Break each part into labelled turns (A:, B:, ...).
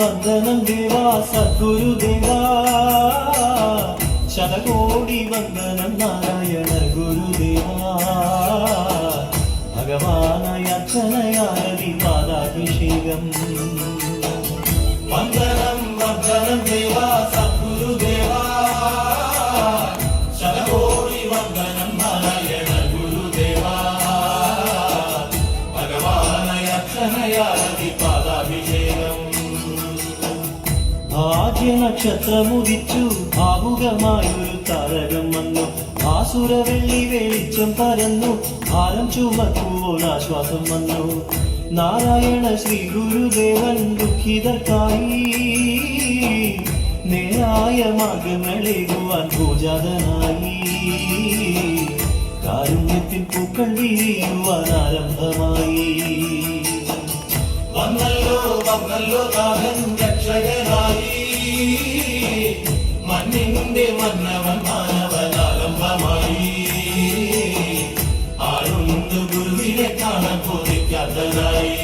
A: വന്ദനം ദേവാ സദ്ഗുരുദേവാ ശതകോടി വന്ദനം നാരായണ ഗുരുദേവാ ഭഗവാനായ അർച്ചനയാരതി പാദാഭിഷേകം വന്ദനം വന്ദനം ദേവാ സദ്ഗുരുദേവാ ശതകോടി വന്ദനം നാരായണ ഗുരുദേവാ ഭഗവാനായ അർച്ചനയാരതി പാദാഭിഷേകം ഭാഗ്യനക്ഷത്രമുദിച്ചു ഭാവുകമായൊരു താരകം വന്നു ആസുരവെള്ളി വെളിച്ചം പരന്നു ഭാരം ചുമക്കുവോൾ ആശ്വാസം വന്നു നാരായണ ശ്രീ ഗുരുദേവൻ ദുഃഖിതർക്കായി നേരായ മാർഗങ്ങളേകുവാൻ ഭൂജാതനായി കാരുണ്യത്തിൻ പൂക്കൾ വീഴുവാൻ ആരംഭമായി വന്നല്ലോ വന്നല്ലോ താരൻ രക്ഷകനായി മണ്ണിന്റെ മന്നവൻ മാനവനാരംഭമായി ആരുണ്ട് ഗുരുവിനെ കാണാൻ കൊതിക്കാത്തതായി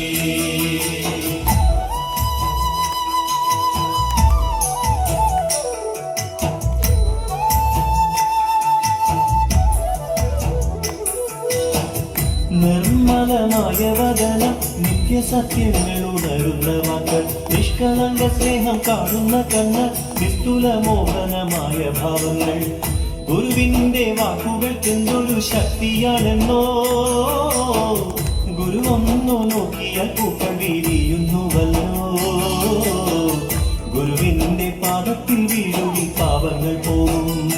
A: നിർമ്മലമായ വദനം നിത്യസത്യങ്ങൾ ഉണരുന്ന വാക്കൾ നിഷ്കളങ്ക സ്നേഹം കാണുന്ന കണ്ണ് നിസ്തുല മോഹനമായ ഭാവങ്ങൾ ഗുരുവിന്റെ വാക്കുകൾക്കെന്തൊരു ശക്തിയാണെന്നോ ഗുരുവൊന്നു നോക്കിയാൽ പൂക്കൾ വീരിയുന്നുവല്ലോ ഗുരുവിന്റെ പാദത്തിൽ വീഴുവി പാപങ്ങൾ പോകും